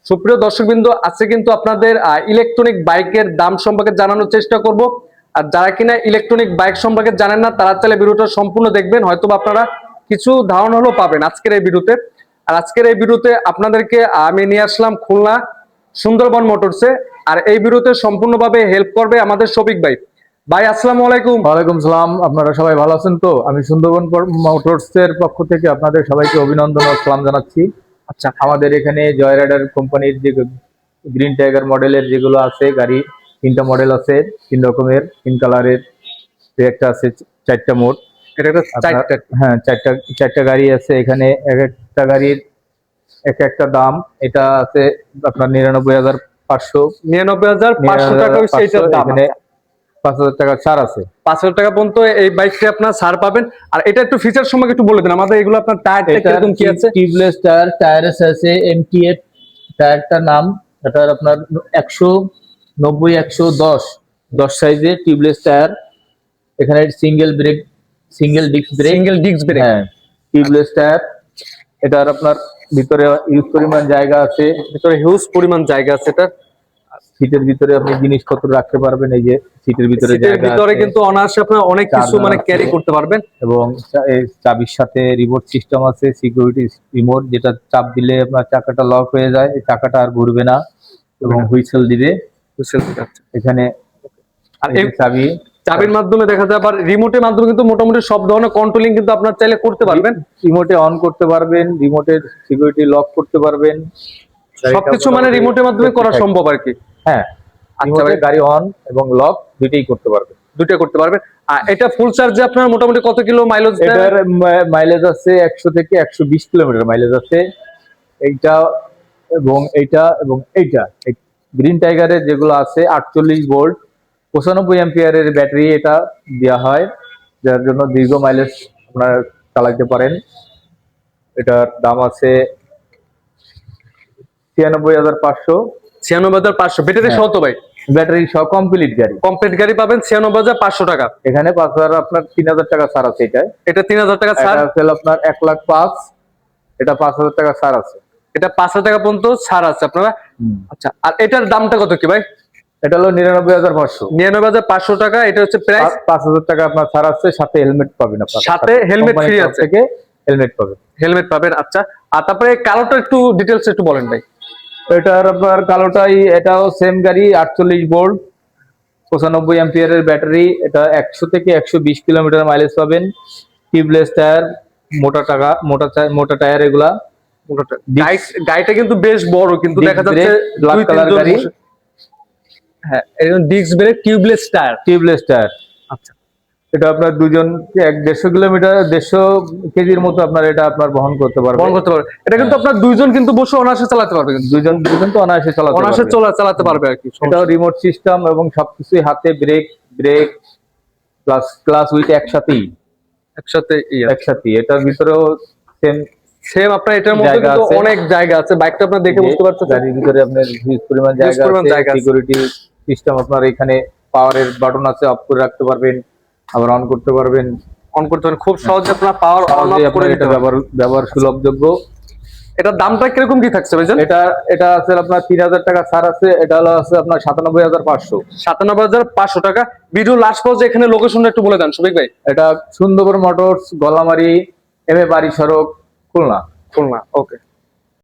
সুপ্রিয় দর্শকবৃন্দ, আজকে কিন্তু আপনাদের ইলেকট্রনিক বাইকের দাম সম্পর্কে জানানোর চেষ্টা করব। আর যারা কিনা ইলেকট্রনিক বাইক সম্পর্কে জানেন না, তারা চাইলে ভিডিওটা সম্পূর্ণ দেখবেন, হয়তো আপনারা কিছু ধারণা হলেও পাবেন আজকের এই ভিডিওতে। আর আজকের এই ভিডিওতে আপনাদেরকে আমি নিয়ে আসলাম খুলনা সুন্দরবন মোটরসে। আর এই ভিডিওতে সম্পূর্ণভাবে হেল্প করবে আমাদের শফিক ভাই। ভাই আসসালামু আলাইকুম। ওয়ালাইকুম সালাম। আপনারা সবাই ভালো আছেন তো? আমি সুন্দরবন মোটরসের পক্ষ থেকে আপনাদের সবাইকে অভিনন্দন ও সালাম জানাচ্ছি। আচ্ছা, আমাদের এখানে জয় রাইডার কোম্পানির যে গ্রিন টাইগার মডেলের যেগুলো আছে গাড়ি, 3টা মডেল আছে, 3 রকমের, 3 কালারের, একটা আছে 4টা মোট। এটা একটা চারটা। হ্যাঁ, চারটা গাড়ি আছে এখানে। এক একটা গাড়ির এক একটা দাম। এটা আছে আপনার 99,500, 99,500 টাকা হচ্ছে এটার দাম। এখানে 5,000 টাকা ছাড় আছে। 5,000 টাকা পর্যন্ত এই বাইকটি আপনার ছাড় পাবেন। আর এটা একটু ফিচার সম্পর্কে একটু বলে দিন আমাদের। এগুলো আপনার টায়ারটা কিরকম কি আছে? টিউবলেস টায়ার, টায়ারের আছে MTF টায়ারটার নাম। এটার আপনার 190 110 সাইজের টিউবলেস টায়ার। এখানে সিঙ্গেল ডিস্ক ব্রেক। হ্যাঁ, টিউবলেস টায়ার। এটার আপনার ভিতরে ইউজ পরিমাণ জায়গা আছে, ভিতরে হিউজ পরিমাণ জায়গা আছে। এটা সিটের ভিতরে আপনি জিনিসপত্র রাখতে পারবেন। এই যে সিটের ভিতরে সিটের জায়গা ভিতরে আছে, কিন্তু অনায়াসে আপনারা অনেক কিছু চার্জার মানে আছে। ক্যারি করতে পারবেন। এবং এই চাবির সাথে রিমোট সিস্টেম আছে, সিকিউরিটি রিমোট, যেটা চাপ দিলে আপনার চাকাটা লক হয়ে যায়, এই চাকাটা আর ঘুরবে না এবং হুইসেল দিবে এখানে। আর এই এই যে চাবি, চাবির মাধ্যমে দেখা যায়, আবার রিমোটের মাধ্যমে কিন্তু মোটামুটি সব ধরনের কন্ট্রোলিং কিন্তু আপনারা চাইলে করতে পারবেন। রিমোটে অন করতে পারবেন, রিমোটের সিকিউরিটি লক করতে পারবেন, সবকিছু মানে রিমোটের মাধ্যমে করা সম্ভব আর কি। হ্যাঁ, আচ্ছা ভাই, রিমোটে গাড়ি অন এবং লক দুইটাই করতে পারবেন। দুটো করতে পারবেন। আর এটা ফুল চার্জে আপনার মোটামুটি কত কিলো মাইলেজ দেয়? এটার মাইলেজ আছে 100 থেকে 120 কিলোমিটার মাইলেজ আছে। এইটা এবং এইটা গ্রিন টাইগারের যেগুলো আছে 48 ভোল্ট 95 অ্যাম্পিয়ারের ব্যাটারি এটা দেওয়া হয়, যার জন্য দীর্ঘ মাইলেজ আপনারা চালাতে পারেন। এটার দাম আছে 96,500। 96,500 ব্যাটারি হ্যাঁ, সহ তো ভাই? ব্যাটারি সহ কমপ্লিট গাড়ি। কমপ্লিট গাড়ি পাবেন 96,500 টাকা। এখানে 5,000 আপনার 3,000 টাকা ছাড় আছে। এটা 3,000 টাকা ছাড়। এটা হলো আপনার 1,05,000, এটা 5,000 টাকা ছাড় আছে। এটা 5,000 টাকা পর্যন্ত ছাড় আছে আপনারা। আচ্ছা, আর এটার দামটা কত কি ভাই? এটা হলো 99,500। 99,500 টাকা। এটা হচ্ছে প্রাইস। 5,000 টাকা আপনার ছাড় আছে, সাথে হেলমেট পাবেন। আপনার সাথে হেলমেট ফ্রি আছে। থেকে হেলমেট পাবেন। হেলমেট পাবেন। আচ্ছা, আর তারপরে কালোটা একটু ডিটেইলস একটু বলেন ভাই। এটার আপনার কালোটাই, এটাও সেম গাড়ি, 48 ভোল্ট 95 অ্যাম্পিয়ারের ব্যাটারি। এটা 100 থেকে 120 কিলোমিটার মাইলেজ পাবেন। টিউবলেস টায়ার, মোটা টায়ার এগুলা। গাড়িটা কিন্তু বেশ বড়, কিন্তু দেখা যাচ্ছে ব্ল্যাক কালার গাড়ি। হ্যাঁ, এরকম ডিস্ক ব্রেক, টিউবলেস টায়ার। আচ্ছা, এটা আপনার দুজন 150 কিলোমিটার 150 কেজির মতো আপনার এটা আপনার বহন করতে পারবে। এটা কিন্তু আপনার দুইজন কিন্তু বসে অনায়াসে চালাতে পারবে, কিন্তু দুজন তো অনায়াসে চালাতে পারবে আর কি। এটাও রিমোট সিস্টেম এবং সবকিছুই হাতে, ব্রেক প্লাস ক্লাস উইথ একসাথে। এটার ভিতরেও সেম আপনার এটার মধ্যে কিন্তু অনেক জায়গা আছে। বাইকটা আপনার দেখে বুঝতে পারছেন, গাড়ির ভিতরে আপনার হিউজ পরিমাণ জায়গা আছে। সিকিউরিটি সিস্টেম আপনার এখানে, পাওয়ারের বাটন আছে, অফ করে রাখতে পারবেন, আবার অন করতে পারবেন। খুব সহজে আপনার পাওয়ার অন অফ করে এটা ব্যবহার সুলভযোগ্য। এটার দামটা কিরকম কি থাকছে ভাইজান? এটা আছে আপনার 3,000 টাকা ছাড় আছে। এটা হলো আছে আপনার 97,500। 97,500 টাকা। ভিডিও লাস্ট পর্যায়ে এখানে লোকেশনটা একটু বলে দেন শফিক ভাই। এটা সুন্দরবন মোটরস, গলামারি, MA বাড়ি সড়ক, খুলনা। ওকে।